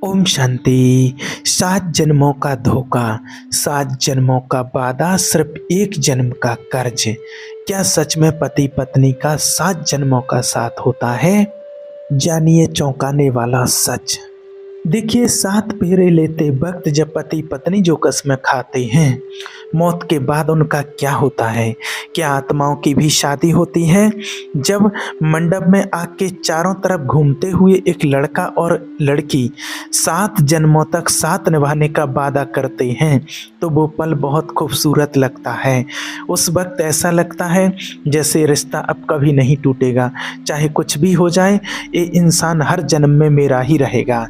ओम शांति। 7 जन्मों का धोखा, 7 जन्मों का वादा, सिर्फ एक जन्म का कर्ज। क्या सच में पति पत्नी का 7 जन्मों का साथ होता है? जानिए चौंकाने वाला सच। देखिए, 7 फेरे लेते वक्त जब पति पत्नी जो कस्में खाते हैं, मौत के बाद उनका क्या होता है? क्या आत्माओं की भी शादी होती है? जब मंडप में आग के चारों तरफ घूमते हुए एक लड़का और लड़की 7 जन्मों तक साथ निभाने का वादा करते हैं, तो वो पल बहुत खूबसूरत लगता है। उस वक्त ऐसा लगता है जैसे रिश्ता अब कभी नहीं टूटेगा, चाहे कुछ भी हो जाए, ये इंसान हर जन्म में मेरा ही रहेगा।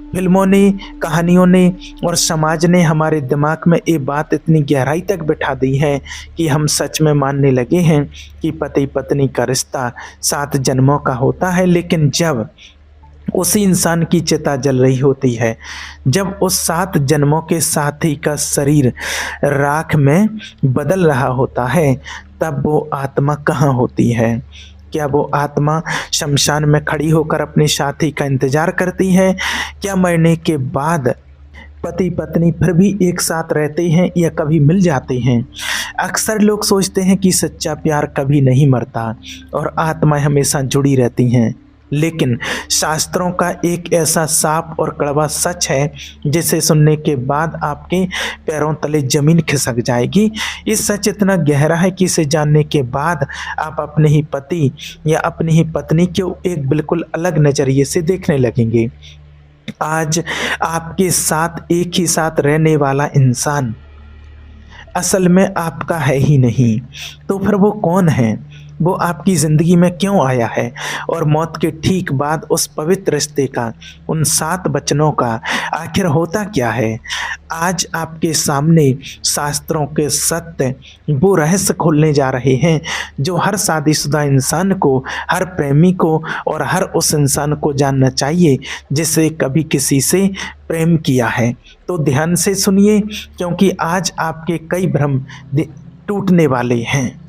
फिल्मों ने, कहानियों ने और समाज ने हमारे दिमाग में ये बात इतनी गहराई तक बिठा दी है कि हम सच में मानने लगे हैं कि पति पत्नी का रिश्ता 7 जन्मों का होता है। लेकिन जब उसी इंसान की चिता जल रही होती है, जब उस 7 जन्मों के साथी का शरीर राख में बदल रहा होता है, तब वो आत्मा कहाँ होती है? क्या वो आत्मा शमशान में खड़ी होकर अपने साथी का इंतजार करती है? क्या मरने के बाद पति पत्नी फिर भी एक साथ रहते हैं या कभी मिल जाते हैं? अक्सर लोग सोचते हैं कि सच्चा प्यार कभी नहीं मरता और आत्माएं हमेशा जुड़ी रहती हैं। लेकिन शास्त्रों का एक ऐसा साफ और कड़वा सच है जिसे सुनने के बाद आपके पैरों तले जमीन खिसक जाएगी। ये सच इतना गहरा है कि इसे जानने के बाद आप अपने ही पति या अपनी ही पत्नी को एक बिल्कुल अलग नज़रिए से देखने लगेंगे। आज आपके साथ एक ही साथ रहने वाला इंसान असल में आपका है ही नहीं, तो फिर वो कौन है? वो आपकी ज़िंदगी में क्यों आया है? और मौत के ठीक बाद उस पवित्र रिश्ते का, उन 7 वचनों का आखिर होता क्या है? आज आपके सामने शास्त्रों के सत्य, वो रहस्य खोलने जा रहे हैं जो हर शादीशुदा इंसान को, हर प्रेमी को और हर उस इंसान को जानना चाहिए जिसे कभी किसी से प्रेम किया है। तो ध्यान से सुनिए, क्योंकि आज आपके कई भ्रम टूटने वाले हैं।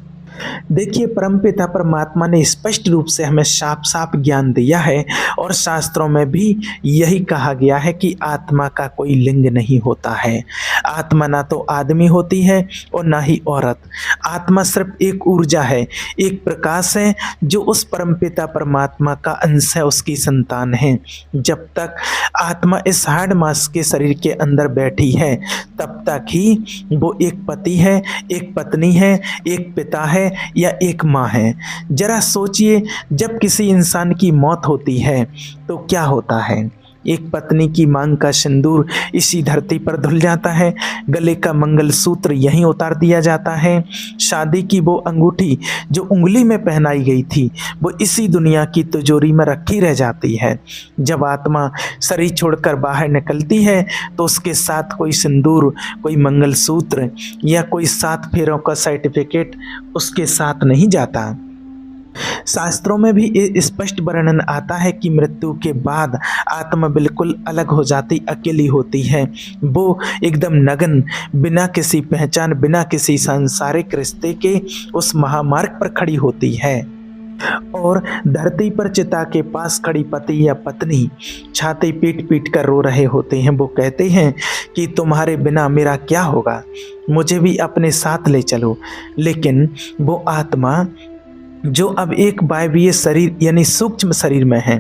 देखिए, परमपिता परमात्मा ने स्पष्ट रूप से हमें साफ साफ ज्ञान दिया है और शास्त्रों में भी यही कहा गया है कि आत्मा का कोई लिंग नहीं होता है। आत्मा ना तो आदमी होती है और ना ही औरत। आत्मा सिर्फ एक ऊर्जा है, एक प्रकाश है जो उस परमपिता परमात्मा का अंश है, उसकी संतान है। जब तक आत्मा इस हाड़ मांस के शरीर के अंदर बैठी है, तब तक ही वो एक पति है, एक पत्नी है, एक पिता है या एक माँ है। जरा सोचिए, जब किसी इंसान की मौत होती है तो क्या होता है? एक पत्नी की मांग का सिंदूर इसी धरती पर धुल जाता है, गले का मंगलसूत्र यहीं उतार दिया जाता है, शादी की वो अंगूठी जो उंगली में पहनाई गई थी वो इसी दुनिया की तिजोरी में रखी रह जाती है। जब आत्मा शरीर छोड़कर बाहर निकलती है तो उसके साथ कोई सिंदूर, कोई मंगलसूत्र या कोई 7 फेरों का सर्टिफिकेट उसके साथ नहीं जाता। शास्त्रों में भी ये स्पष्ट वर्णन आता है कि मृत्यु के बाद आत्मा बिल्कुल अलग हो जाती, अकेली होती है। वो एकदम नग्न, बिना किसी पहचान, बिना किसी सांसारिक रिश्ते के उस महामार्ग पर खड़ी होती है और धरती पर चिता के पास खड़ी पति या पत्नी छाती पीट पीट कर रो रहे होते हैं। वो कहते हैं कि तुम्हारे बिना मेरा क्या होगा, मुझे भी अपने साथ ले चलो। लेकिन वो आत्मा जो अब एक वायवीय शरीर यानी सूक्ष्म शरीर में है,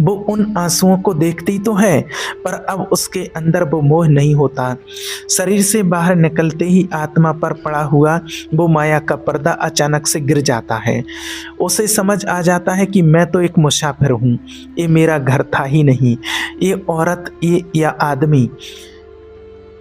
वो उन आंसुओं को देखती तो है, पर अब उसके अंदर वो मोह नहीं होता। शरीर से बाहर निकलते ही आत्मा पर पड़ा हुआ वो माया का पर्दा अचानक से गिर जाता है। उसे समझ आ जाता है कि मैं तो एक मुसाफिर हूँ, ये मेरा घर था ही नहीं। ये औरत, ये या आदमी,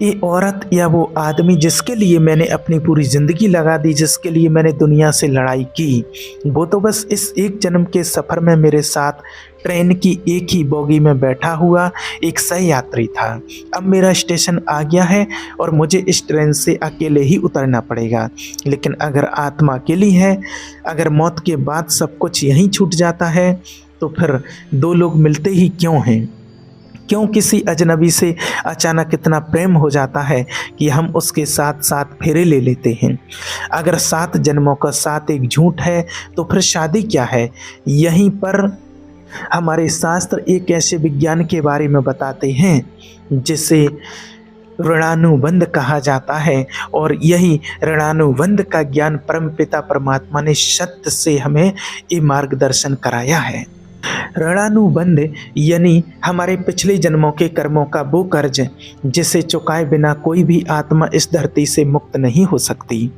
ये औरत या वो आदमी जिसके लिए मैंने अपनी पूरी ज़िंदगी लगा दी, जिसके लिए मैंने दुनिया से लड़ाई की, वो तो बस इस एक जन्म के सफ़र में मेरे साथ ट्रेन की एक ही बोगी में बैठा हुआ एक सह यात्री था। अब मेरा स्टेशन आ गया है और मुझे इस ट्रेन से अकेले ही उतरना पड़ेगा। लेकिन अगर आत्मा अकेली है, अगर मौत के बाद सब कुछ यहीं छूट जाता है, तो फिर दो लोग मिलते ही क्यों हैं? क्यों किसी अजनबी से अचानक इतना प्रेम हो जाता है कि हम उसके साथ 7 फेरे ले लेते हैं? अगर 7 जन्मों का साथ एक झूठ है, तो फिर शादी क्या है? यहीं पर हमारे शास्त्र एक ऐसे विज्ञान के बारे में बताते हैं जिसे ऋणानुबंध कहा जाता है, और यही ऋणानुबंध का ज्ञान परमपिता परमात्मा ने सत्य से हमें ये मार्गदर्शन कराया है। ऋणानुबंध यानी हमारे पिछले जन्मों के कर्मों का वो कर्ज जिसे चुकाए बिना कोई भी आत्मा इस धरती से मुक्त नहीं हो सकती।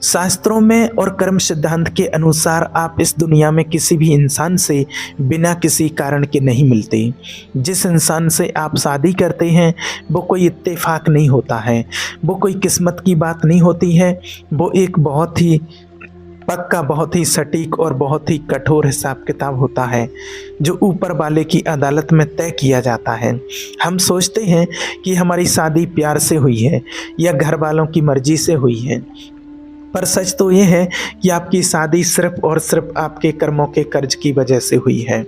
शास्त्रों में और कर्म सिद्धांत के अनुसार आप इस दुनिया में किसी भी इंसान से बिना किसी कारण के नहीं मिलते। जिस इंसान से आप शादी करते हैं वो कोई इत्तेफाक नहीं होता है, वो कोई किस्मत की बात नहीं होती है, वो एक बहुत ही पक्का, बहुत ही सटीक और बहुत ही कठोर हिसाब किताब होता है जो ऊपर वाले की अदालत में तय किया जाता है। हम सोचते हैं कि हमारी शादी प्यार से हुई है या घर वालों की मर्जी से हुई है, पर सच तो ये है कि आपकी शादी सिर्फ और सिर्फ आपके कर्मों के कर्ज की वजह से हुई है।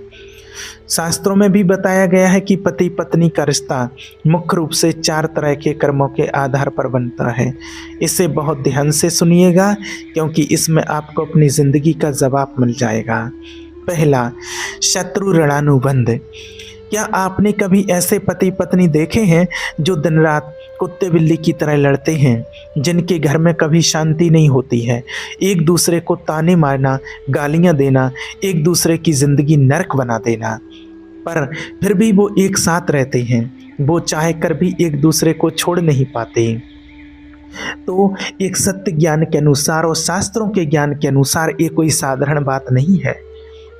शास्त्रों में भी बताया गया है कि पति पत्नी का रिश्ता मुख्य रूप से 4 तरह के कर्मों के आधार पर बनता है। इसे बहुत ध्यान से सुनिएगा क्योंकि इसमें आपको अपनी जिंदगी का जवाब मिल जाएगा। पहला, शत्रु ऋणानुबंध। क्या आपने कभी ऐसे पति पत्नी देखे हैं जो दिन रात कुत्ते बिल्ली की तरह लड़ते हैं, जिनके घर में कभी शांति नहीं होती है, एक दूसरे को ताने मारना, गालियां देना, एक दूसरे की ज़िंदगी नरक बना देना, पर फिर भी वो एक साथ रहते हैं, वो चाह कर भी एक दूसरे को छोड़ नहीं पाते। तो एक सत्य ज्ञान के अनुसार और शास्त्रों के ज्ञान के अनुसार ये कोई साधारण बात नहीं है,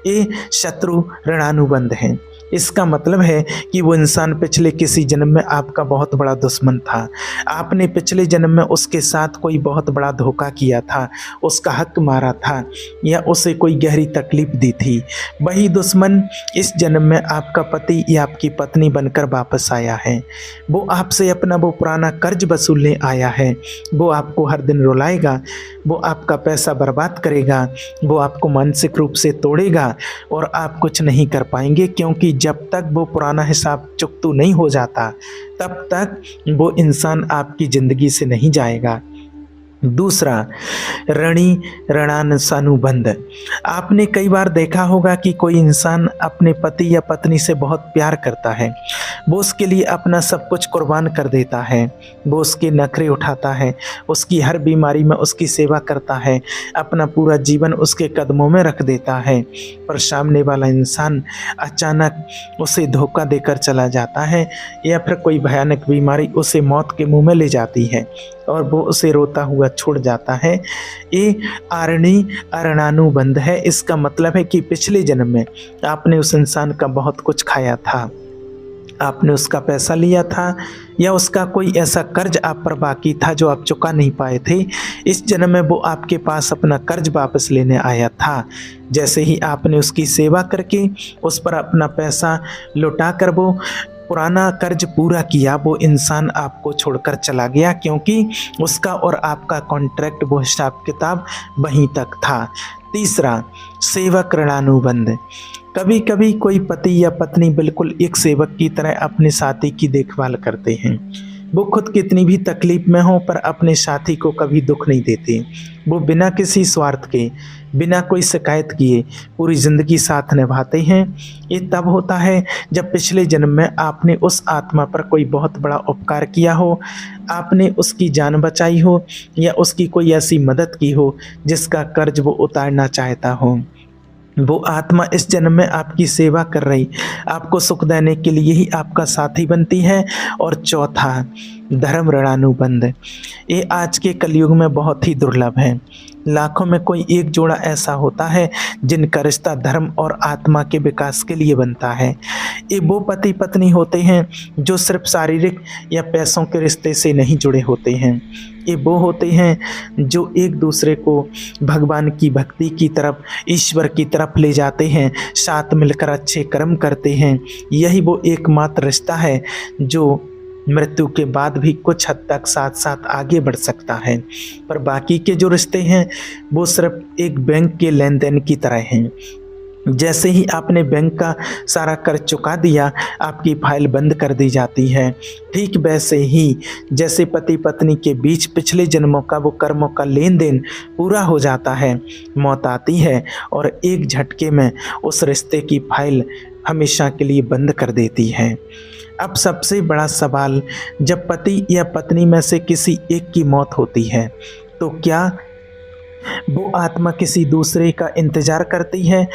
ये शत्रु ऋणानुबंध है। इसका मतलब है कि वो इंसान पिछले किसी जन्म में आपका बहुत बड़ा दुश्मन था। आपने पिछले जन्म में उसके साथ कोई बहुत बड़ा धोखा किया था, उसका हक मारा था या उसे कोई गहरी तकलीफ दी थी। वही दुश्मन इस जन्म में आपका पति या आपकी पत्नी बनकर वापस आया है। वो आपसे अपना वो पुराना कर्ज वसूलने आया है। वो आपको हर दिन रुलाएगा, वो आपका पैसा बर्बाद करेगा, वो आपको मानसिक रूप से तोड़ेगा और आप कुछ नहीं कर पाएंगे, क्योंकि जब तक वो पुराना हिसाब चुकता नहीं हो जाता तब तक वो इंसान आपकी ज़िंदगी से नहीं जाएगा। दूसरा, ऋणानुबंध। आपने कई बार देखा होगा कि कोई इंसान अपने पति या पत्नी से बहुत प्यार करता है, वो उसके लिए अपना सब कुछ कुर्बान कर देता है, वो उसके नखरे उठाता है, उसकी हर बीमारी में उसकी सेवा करता है, अपना पूरा जीवन उसके कदमों में रख देता है, पर सामने वाला इंसान अचानक उसे धोखा देकर चला जाता है या फिर कोई भयानक बीमारी उसे मौत के मुंह में ले जाती है और वो उसे रोता हुआ छोड़ जाता है। ये ऋणानुबंध है। इसका मतलब है कि पिछले जन्म में आपने उस इंसान का बहुत कुछ खाया था, आपने उसका पैसा लिया था या उसका कोई ऐसा कर्ज आप पर बाकी था जो आप चुका नहीं पाए थे। इस जन्म में वो आपके पास अपना कर्ज वापस लेने आया था। जैसे ही आपने उसकी सेवा करके उस पर अपना पैसा लौटा कर वो पुराना कर्ज पूरा किया, वो इंसान आपको छोड़कर चला गया, क्योंकि उसका और आपका कॉन्ट्रैक्ट, वो हिसाब किताब वहीं तक था। तीसरा, सेवक ऋणानुबंध। कभी कभी कोई पति या पत्नी बिल्कुल एक सेवक की तरह अपने साथी की देखभाल करते हैं। वो खुद कितनी भी तकलीफ में हो पर अपने साथी को कभी दुख नहीं देते। वो बिना किसी स्वार्थ के, बिना कोई शिकायत किए पूरी ज़िंदगी साथ निभाते हैं। ये तब होता है जब पिछले जन्म में आपने उस आत्मा पर कोई बहुत बड़ा उपकार किया हो, आपने उसकी जान बचाई हो या उसकी कोई ऐसी मदद की हो जिसका कर्ज वो उतारना चाहता हो। वो आत्मा इस जन्म में आपकी सेवा कर रही, आपको सुख देने के लिए ही आपका साथी बनती है। और चौथा, धर्म ऋणानुबंध। ये आज के कलयुग में बहुत ही दुर्लभ है। लाखों में कोई एक जोड़ा ऐसा होता है जिनका रिश्ता धर्म और आत्मा के विकास के लिए बनता है। ये वो पति पत्नी होते हैं जो सिर्फ शारीरिक या पैसों के रिश्ते से नहीं जुड़े होते हैं। ये वो होते हैं जो एक दूसरे को भगवान की भक्ति की तरफ, ईश्वर की तरफ ले जाते हैं, साथ मिलकर अच्छे कर्म करते हैं। यही वो एकमात्र रिश्ता है जो मृत्यु के बाद भी कुछ हद तक साथ साथ आगे बढ़ सकता है। पर बाकी के जो रिश्ते हैं वो सिर्फ एक बैंक के लेन देन की तरह हैं। जैसे ही आपने बैंक का सारा कर्ज चुका दिया, आपकी फाइल बंद कर दी जाती है। ठीक वैसे ही जैसे पति पत्नी के बीच पिछले जन्मों का वो कर्मों का लेन देन पूरा हो जाता है, मौत आती है और एक झटके में उस रिश्ते की फाइल हमेशा के लिए बंद कर देती है। अब सबसे बड़ा सवाल, जब पति या पत्नी में से किसी एक की मौत होती है तो क्या वो आत्मा किसी दूसरे का इंतजार करती है,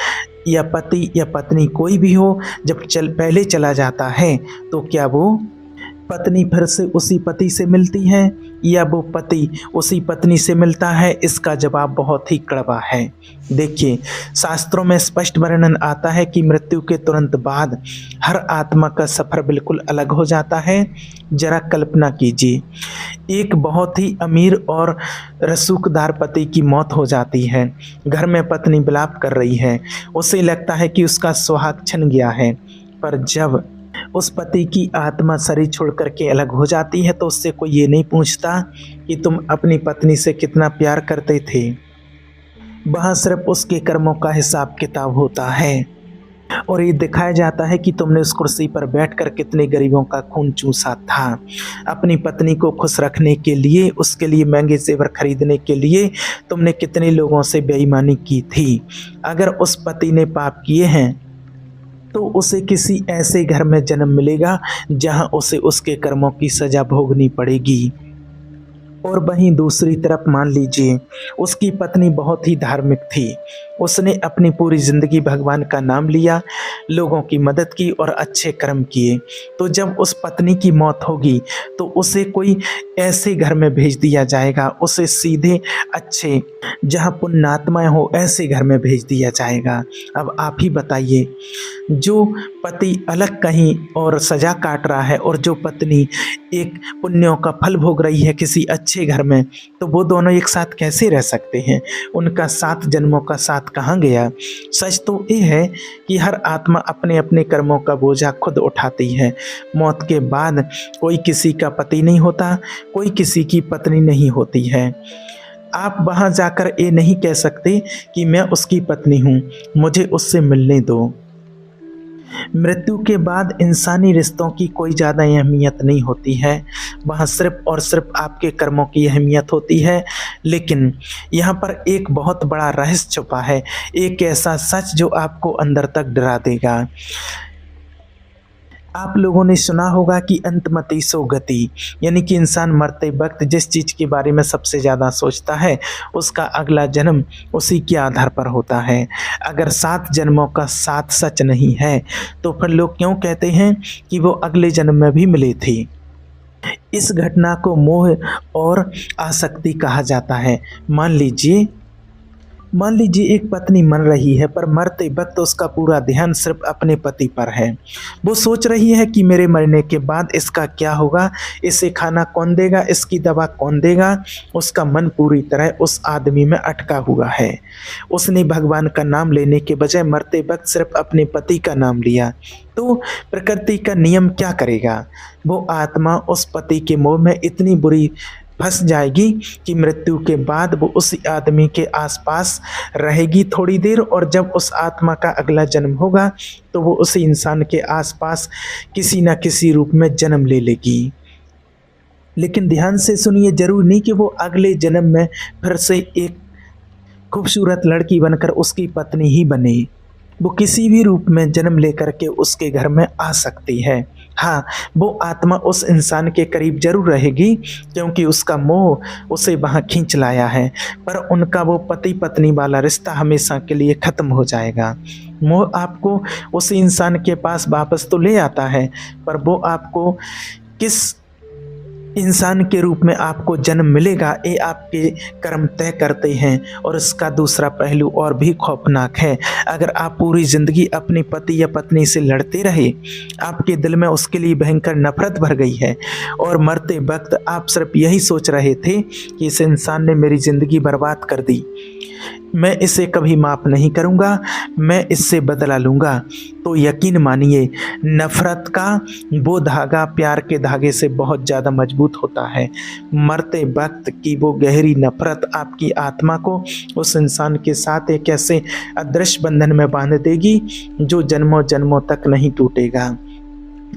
या पति या पत्नी कोई भी हो जब पहले चला जाता है तो क्या वो पत्नी फिर से उसी पति से मिलती है, या वो पति उसी पत्नी से मिलता है? इसका जवाब बहुत ही कड़वा है। देखिए, शास्त्रों में स्पष्ट वर्णन आता है कि मृत्यु के तुरंत बाद हर आत्मा का सफ़र बिल्कुल अलग हो जाता है। जरा कल्पना कीजिए, एक बहुत ही अमीर और रसूखदार पति की मौत हो जाती है। घर में पत्नी विलाप कर रही है, उसे लगता है कि उसका सुहाग छिन गया है। पर जब उस पति की आत्मा शरीर छोड़ करके अलग हो जाती है तो उससे कोई ये नहीं पूछता कि तुम अपनी पत्नी से कितना प्यार करते थे। वहाँ सिर्फ उसके कर्मों का हिसाब किताब होता है और ये दिखाया जाता है कि तुमने उस कुर्सी पर बैठकर कितने गरीबों का खून चूसा था। अपनी पत्नी को खुश रखने के लिए, उसके लिए महंगे जेवर खरीदने के लिए तुमने कितने लोगों से बेईमानी की थी। अगर उस पति ने पाप किए हैं तो उसे किसी ऐसे घर में जन्म मिलेगा जहां उसे उसके कर्मों की सजा भोगनी पड़ेगी। और वहीं दूसरी तरफ मान लीजिए, उसकी पत्नी बहुत ही धार्मिक थी। उसने अपनी पूरी ज़िंदगी भगवान का नाम लिया, लोगों की मदद की और अच्छे कर्म किए। तो जब उस पत्नी की मौत होगी तो उसे कोई ऐसे घर में भेज दिया जाएगा, उसे सीधे अच्छे जहाँ पुण्यात्माएं हो ऐसे घर में भेज दिया जाएगा। अब आप ही बताइए, जो पति अलग कहीं और सजा काट रहा है और जो पत्नी एक पुण्यों का फल भोग रही है किसी अच्छे घर में, तो वो दोनों एक साथ कैसे रह सकते हैं? उनका 7 जन्मों का साथ कहाँ गया? सच तो ये है कि हर आत्मा अपने अपने कर्मों का बोझा खुद उठाती है। मौत के बाद कोई किसी का पति नहीं होता, कोई किसी की पत्नी नहीं होती है। आप वहाँ जाकर ये नहीं कह सकते कि मैं उसकी पत्नी हूँ, मुझे उससे मिलने दो। मृत्यु के बाद इंसानी रिश्तों की कोई ज़्यादा अहमियत नहीं होती है, वहाँ सिर्फ और सिर्फ आपके कर्मों की अहमियत होती है। लेकिन यहाँ पर एक बहुत बड़ा रहस्य छुपा है, एक ऐसा सच जो आपको अंदर तक डरा देगा। आप लोगों ने सुना होगा कि अंतमति सो गति, यानी कि इंसान मरते वक्त जिस चीज़ के बारे में सबसे ज़्यादा सोचता है उसका अगला जन्म उसी के आधार पर होता है। अगर 7 जन्मों का 7 सच नहीं है तो फिर लोग क्यों कहते हैं कि वो अगले जन्म में भी मिले थे? इस घटना को मोह और आसक्ति कहा जाता है। मान लीजिए एक पत्नी मर रही है, पर मरते वक्त उसका पूरा ध्यान सिर्फ अपने पति पर है। वो सोच रही है कि मेरे मरने के बाद इसका क्या होगा, इसे खाना कौन देगा, इसकी दवा कौन देगा। उसका मन पूरी तरह उस आदमी में अटका हुआ है। उसने भगवान का नाम लेने के बजाय मरते वक्त सिर्फ अपने पति का नाम लिया। तो प्रकृति का नियम क्या करेगा? वो आत्मा उस पति के मोह में इतनी बुरी फंस जाएगी कि मृत्यु के बाद वो उस आदमी के आसपास रहेगी थोड़ी देर, और जब उस आत्मा का अगला जन्म होगा तो वो उस इंसान के आसपास किसी न किसी रूप में जन्म ले लेगी। लेकिन ध्यान से सुनिए, जरूर नहीं कि वो अगले जन्म में फिर से एक खूबसूरत लड़की बनकर उसकी पत्नी ही बने। वो किसी भी रूप में जन्म लेकर के उसके घर में आ सकती है। हाँ, वो आत्मा उस इंसान के करीब जरूर रहेगी क्योंकि उसका मोह उसे वहाँ खींच लाया है, पर उनका वो पति पत्नी वाला रिश्ता हमेशा के लिए ख़त्म हो जाएगा। मोह आपको उस इंसान के पास वापस तो ले आता है, पर वो आपको किस इंसान के रूप में आपको जन्म मिलेगा ये आपके कर्म तय करते हैं। और इसका दूसरा पहलू और भी खौफनाक है। अगर आप पूरी ज़िंदगी अपने पति या पत्नी से लड़ते रहे, आपके दिल में उसके लिए भयंकर नफरत भर गई है और मरते वक्त आप सिर्फ यही सोच रहे थे कि इस इंसान ने मेरी ज़िंदगी बर्बाद कर दी, मैं इसे कभी माफ़ नहीं करूँगा, मैं इससे बदला लूँगा। तो यकीन मानिए, नफ़रत का वो धागा प्यार के धागे से बहुत ज़्यादा मजबूत होता है। मरते वक़्त की वो गहरी नफ़रत आपकी आत्मा को उस इंसान के साथ एक ऐसे अदृश्य बंधन में बाँध देगी जो जन्मों-जन्मों तक नहीं टूटेगा।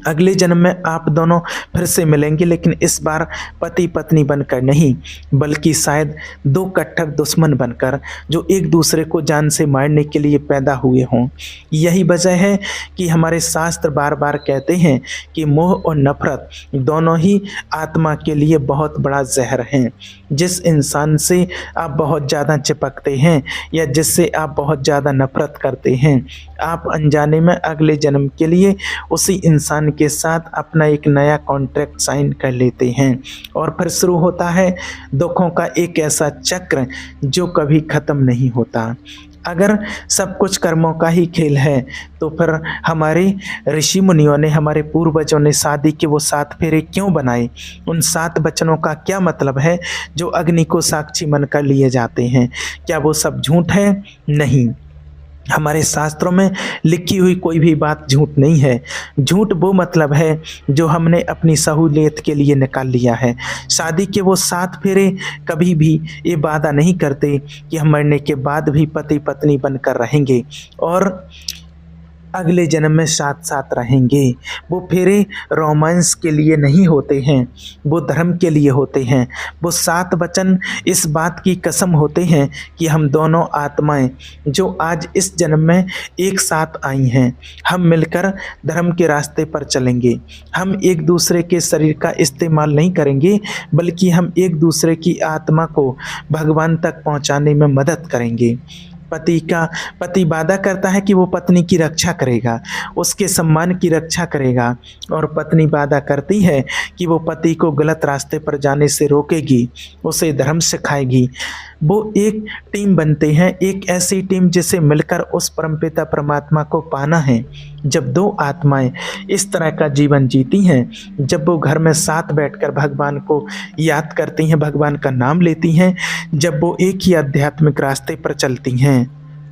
अगले जन्म में आप दोनों फिर से मिलेंगे, लेकिन इस बार पति पत्नी बनकर नहीं, बल्कि शायद दो कट्टर दुश्मन बनकर, जो एक दूसरे को जान से मारने के लिए पैदा हुए हों। यही वजह है कि हमारे शास्त्र बार बार कहते हैं कि मोह और नफरत दोनों ही आत्मा के लिए बहुत बड़ा जहर हैं। जिस इंसान से आप बहुत ज़्यादा चिपकते हैं या जिससे आप बहुत ज़्यादा नफरत करते हैं, आप अनजाने में अगले जन्म के लिए उसी इंसान के साथ अपना एक नया कॉन्ट्रैक्ट साइन कर लेते हैं और फिर शुरू होता है दुखों का एक ऐसा चक्र जो कभी ख़त्म नहीं होता। अगर सब कुछ कर्मों का ही खेल है तो फिर हमारे ऋषि मुनियों ने, हमारे पूर्वजों ने शादी के वो 7 फेरे क्यों बनाए? उन 7 वचनों का क्या मतलब है जो अग्नि को साक्षी मानकर लिए जाते हैं? क्या वो सब झूठ है? नहीं, हमारे शास्त्रों में लिखी हुई कोई भी बात झूठ नहीं है। झूठ वो मतलब है जो हमने अपनी सहूलियत के लिए निकाल लिया है। शादी के वो 7 फेरे कभी भी ये वादा नहीं करते कि हम मरने के बाद भी पति पत्नी बनकर रहेंगे और अगले जन्म में साथ साथ रहेंगे। वो फेरे रोमांस के लिए नहीं होते हैं, वो धर्म के लिए होते हैं। वो 7 वचन इस बात की कसम होते हैं कि हम दोनों आत्माएं जो आज इस जन्म में एक साथ आई हैं, हम मिलकर धर्म के रास्ते पर चलेंगे। हम एक दूसरे के शरीर का इस्तेमाल नहीं करेंगे, बल्कि हम एक दूसरे की आत्मा को भगवान तक पहुंचाने में मदद करेंगे। पति वादा करता है कि वो पत्नी की रक्षा करेगा, उसके सम्मान की रक्षा करेगा, और पत्नी वादा करती है कि वो पति को गलत रास्ते पर जाने से रोकेगी, उसे धर्म सिखाएगी। वो एक टीम बनते हैं, एक ऐसी टीम जिसे मिलकर उस परमपिता परमात्मा को पाना है। जब 2 आत्माएं इस तरह का जीवन जीती हैं, जब वो घर में साथ बैठकर भगवान को याद करती हैं, भगवान का नाम लेती हैं, जब वो एक ही आध्यात्मिक रास्ते पर चलती हैं,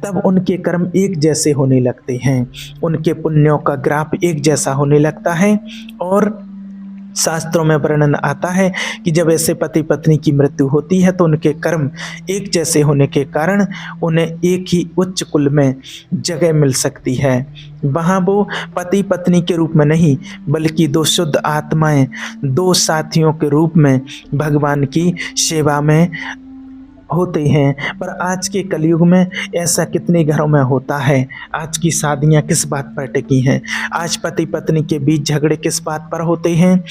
तब उनके कर्म एक जैसे होने लगते हैं, उनके पुण्यों का ग्राफ एक जैसा होने लगता है। और शास्त्रों में वर्णन आता है कि जब ऐसे पति पत्नी की मृत्यु होती है तो उनके कर्म एक जैसे होने के कारण उन्हें एक ही उच्च कुल में जगह मिल सकती है। वहाँ वो पति पत्नी के रूप में नहीं, बल्कि 2 शुद्ध आत्माएं 2 साथियों के रूप में भगवान की सेवा में होते हैं। पर आज के कलयुग में ऐसा कितने घरों में होता है? आज की शादियां किस बात पर टिकी हैं? आज पति पत्नी के बीच झगड़े किस बात पर होते हैं?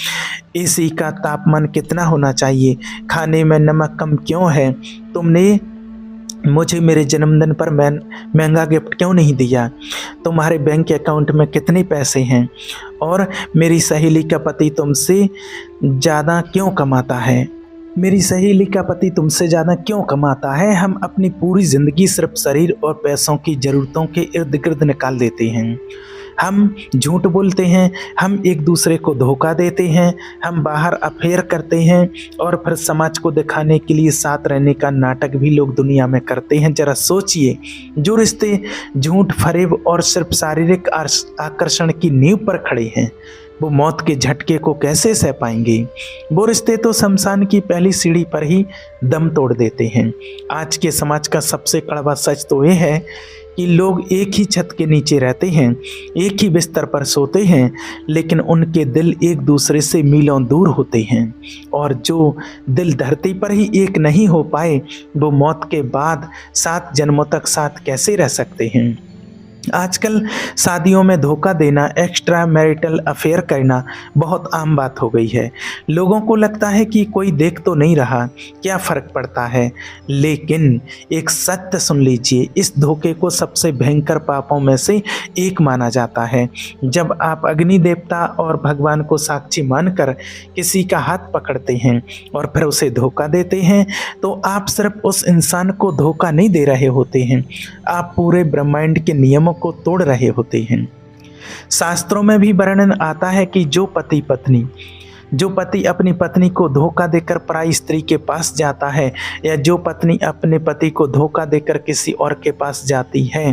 एसी का तापमान कितना होना चाहिए? खाने में नमक कम क्यों है? तुमने मुझे मेरे जन्मदिन पर महंगा गिफ्ट क्यों नहीं दिया? तुम्हारे बैंक अकाउंट में कितने पैसे हैं? और मेरी सहेली का पति तुमसे ज़्यादा क्यों कमाता है? मेरी सहेली का पति तुमसे ज़्यादा क्यों कमाता है? हम अपनी पूरी ज़िंदगी सिर्फ शरीर और पैसों की ज़रूरतों के इर्द गिर्द निकाल देते हैं। हम झूठ बोलते हैं, हम एक दूसरे को धोखा देते हैं, हम बाहर अफेयर करते हैं और फिर समाज को दिखाने के लिए साथ रहने का नाटक भी लोग दुनिया में करते हैं। जरा सोचिए, जो रिश्ते झूठ, फरेब और सिर्फ शारीरिक आकर्षण की नींव पर खड़े हैं, वो मौत के झटके को कैसे सह पाएंगे? वो रिश्ते तो शमशान की पहली सीढ़ी पर ही दम तोड़ देते हैं। आज के समाज का सबसे कड़वा सच तो ये है कि लोग एक ही छत के नीचे रहते हैं, एक ही बिस्तर पर सोते हैं, लेकिन उनके दिल एक दूसरे से मीलों दूर होते हैं। और जो दिल धरती पर ही एक नहीं हो पाए, वो मौत के बाद 7 जन्मों तक साथ कैसे रह सकते हैं? आजकल शादियों में धोखा देना, एक्स्ट्रा मैरिटल अफेयर करना बहुत आम बात हो गई है। लोगों को लगता है कि कोई देख तो नहीं रहा, क्या फ़र्क पड़ता है। लेकिन एक सत्य सुन लीजिए, इस धोखे को सबसे भयंकर पापों में से एक माना जाता है। जब आप अग्नि देवता और भगवान को साक्षी मानकर किसी का हाथ पकड़ते हैं और फिर उसे धोखा देते हैं, तो आप सिर्फ उस इंसान को धोखा नहीं दे रहे होते हैं, आप पूरे ब्रह्मांड के नियमों को तोड़ रहे होते हैं। शास्त्रों में भी वर्णन आता है कि जो पति पत्नी जो पति अपनी पत्नी को धोखा देकर पराई स्त्री के पास जाता है, या जो पत्नी अपने पति को धोखा देकर किसी और के पास जाती है,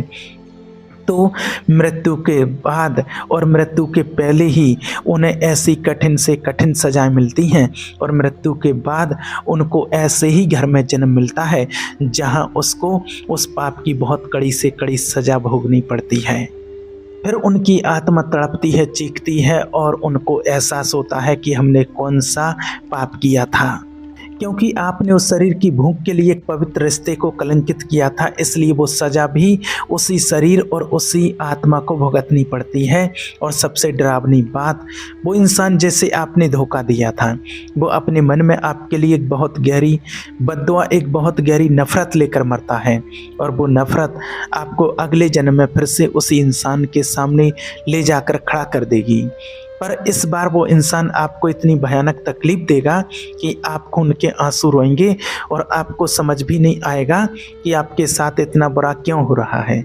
तो मृत्यु के बाद और मृत्यु के पहले ही उन्हें ऐसी कठिन से कठिन सजाएं मिलती हैं, और मृत्यु के बाद उनको ऐसे ही घर में जन्म मिलता है जहां उसको उस पाप की बहुत कड़ी से कड़ी सजा भोगनी पड़ती है। फिर उनकी आत्मा तड़पती है, चीखती है, और उनको एहसास होता है कि हमने कौन सा पाप किया था। क्योंकि आपने उस शरीर की भूख के लिए एक पवित्र रिश्ते को कलंकित किया था, इसलिए वो सजा भी उसी शरीर और उसी आत्मा को भुगतनी पड़ती है। और सबसे डरावनी बात, वो इंसान जैसे आपने धोखा दिया था, वो अपने मन में आपके लिए एक बहुत गहरी बद्दुआ, एक बहुत गहरी नफरत लेकर मरता है, और वो नफरत आपको अगले जन्म में फिर से उसी इंसान के सामने ले जाकर खड़ा कर देगी। पर इस बार वो इंसान आपको इतनी भयानक तकलीफ देगा कि आप खून के आंसू रोएंगे, और आपको समझ भी नहीं आएगा कि आपके साथ इतना बुरा क्यों हो रहा है।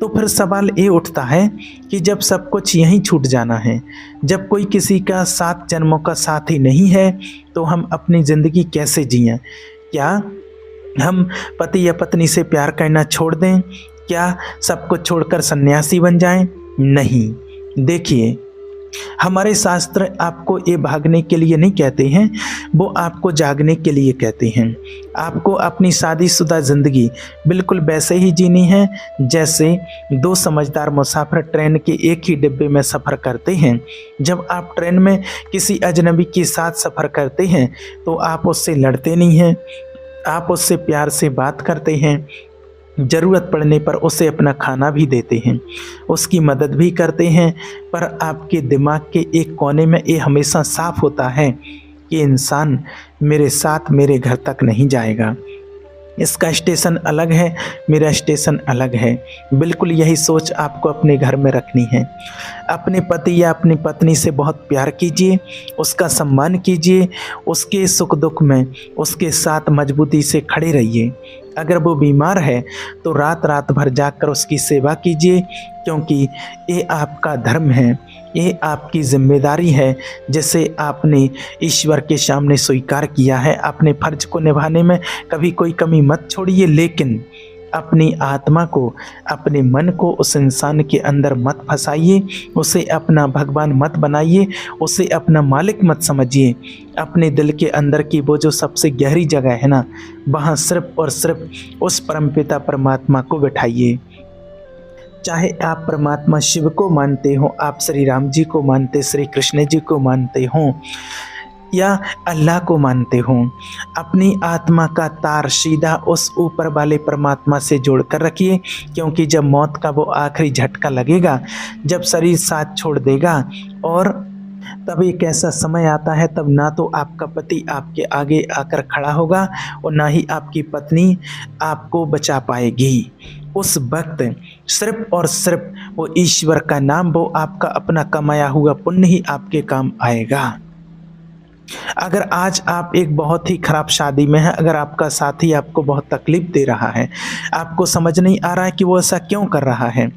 तो फिर सवाल ये उठता है कि जब सब कुछ यहीं छूट जाना है, जब कोई किसी का 7 जन्मों का साथ ही नहीं है, तो हम अपनी ज़िंदगी कैसे जिएं? क्या हम पति या पत्नी से प्यार करना छोड़ दें? क्या सब कुछ छोड़कर सन्यासी बन जाएं? नहीं। देखिए, हमारे शास्त्र आपको ये भागने के लिए नहीं कहते हैं, वो आपको जागने के लिए कहते हैं। आपको अपनी शादीशुदा ज़िंदगी बिल्कुल वैसे ही जीनी है जैसे 2 समझदार मुसाफिर ट्रेन के एक ही डिब्बे में सफ़र करते हैं। जब आप ट्रेन में किसी अजनबी के साथ सफ़र करते हैं तो आप उससे लड़ते नहीं हैं, आप उससे प्यार से बात करते हैं, ज़रूरत पड़ने पर उसे अपना खाना भी देते हैं, उसकी मदद भी करते हैं। पर आपके दिमाग के एक कोने में ये हमेशा साफ होता है कि इंसान मेरे साथ मेरे घर तक नहीं जाएगा, इसका स्टेशन अलग है, मेरा स्टेशन अलग है। बिल्कुल यही सोच आपको अपने घर में रखनी है। अपने पति या अपनी पत्नी से बहुत प्यार कीजिए, उसका सम्मान कीजिए, उसके सुख दुख में उसके साथ मजबूती से खड़े रहिए। अगर वो बीमार है तो रात रात भर जाकर उसकी सेवा कीजिए, क्योंकि ये आपका धर्म है, ये आपकी जिम्मेदारी है जिसे आपने ईश्वर के सामने स्वीकार किया है। अपने फर्ज को निभाने में कभी कोई कमी मत छोड़िए, लेकिन अपनी आत्मा को, अपने मन को उस इंसान के अंदर मत फंसाइए, उसे अपना भगवान मत बनाइए, उसे अपना मालिक मत समझिए। अपने दिल के अंदर की वो जो सबसे गहरी जगह है ना, वहाँ सिर्फ और सिर्फ उस परमपिता परमात्मा को बिठाइए। चाहे आप परमात्मा शिव को मानते हो, आप श्री राम जी को मानते, श्री कृष्ण जी को मानते हो, या अल्लाह को मानते हो, अपनी आत्मा का तार सीधा उस ऊपर वाले परमात्मा से जोड़कर रखिए। क्योंकि जब मौत का वो आखिरी झटका लगेगा, जब शरीर साथ छोड़ देगा, और तब एक ऐसा समय आता है, तब ना तो आपका पति आपके आगे आकर खड़ा होगा और ना ही आपकी पत्नी आपको बचा पाएगी। उस वक्त सिर्फ और सिर्फ वो ईश्वर का नाम, वो आपका अपना कमाया हुआ पुण्य ही आपके काम आएगा। अगर आज आप एक बहुत ही खराब शादी में हैं, अगर आपका साथी आपको बहुत तकलीफ दे रहा है, आपको समझ नहीं आ रहा है कि वो ऐसा क्यों कर रहा है,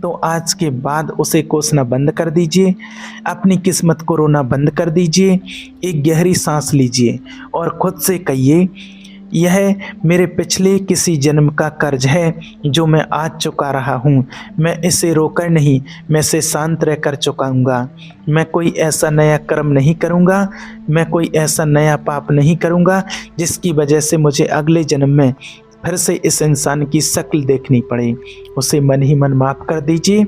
तो आज के बाद उसे कोसना बंद कर दीजिए, अपनी किस्मत को रोना बंद कर दीजिए, एक गहरी सांस लीजिए और खुद से कहिए, यह मेरे पिछले किसी जन्म का कर्ज है जो मैं आज चुका रहा हूँ। मैं इसे रोकर नहीं, मैं इसे शांत रहकर चुकाऊँगा। मैं कोई ऐसा नया कर्म नहीं करूँगा, मैं कोई ऐसा नया पाप नहीं करूँगा जिसकी वजह से मुझे अगले जन्म में फिर से इस इंसान की शक्ल देखनी पड़े। उसे मन ही मन माफ़ कर दीजिए,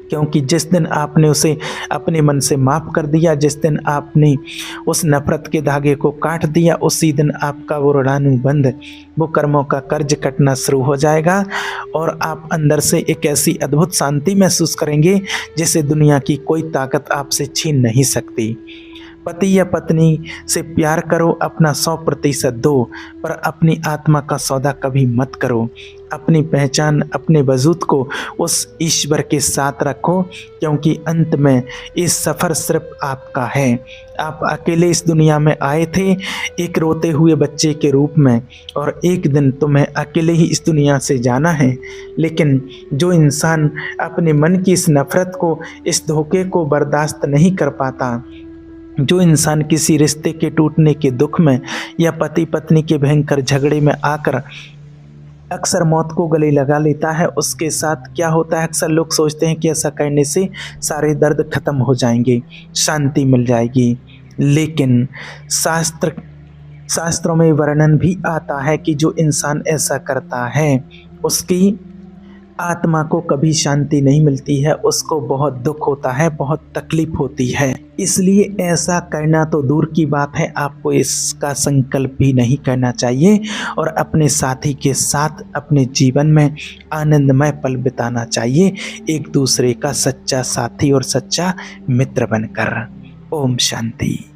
क्योंकि जिस दिन आपने उसे अपने मन से माफ़ कर दिया, जिस दिन आपने उस नफ़रत के धागे को काट दिया, उसी दिन आपका वो ऋणानुबंध, वो कर्मों का कर्ज कटना शुरू हो जाएगा, और आप अंदर से एक ऐसी अद्भुत शांति महसूस करेंगे जिसे दुनिया की कोई ताकत आपसे छीन नहीं सकती। पति या पत्नी से प्यार करो, अपना 100% दो, पर अपनी आत्मा का सौदा कभी मत करो। अपनी पहचान, अपने वजूद को उस ईश्वर के साथ रखो, क्योंकि अंत में इस सफ़र सिर्फ आपका है। आप अकेले इस दुनिया में आए थे एक रोते हुए बच्चे के रूप में, और एक दिन तुम्हें अकेले ही इस दुनिया से जाना है। लेकिन जो इंसान अपने मन की इस नफ़रत को, इस धोखे को बर्दाश्त नहीं कर पाता, जो इंसान किसी रिश्ते के टूटने के दुख में या पति पत्नी के भयंकर झगड़े में आकर अक्सर मौत को गले लगा लेता है, उसके साथ क्या होता है? अक्सर लोग सोचते हैं कि ऐसा करने से सारे दर्द खत्म हो जाएंगे, शांति मिल जाएगी। लेकिन शास्त्रों में वर्णन भी आता है कि जो इंसान ऐसा करता है उसकी आत्मा को कभी शांति नहीं मिलती है, उसको बहुत दुख होता है, बहुत तकलीफ होती है। इसलिए ऐसा करना तो दूर की बात है, आपको इसका संकल्प भी नहीं करना चाहिए और अपने साथी के साथ अपने जीवन में आनंदमय पल बिताना चाहिए, एक दूसरे का सच्चा साथी और सच्चा मित्र बनकर। ओम शांति।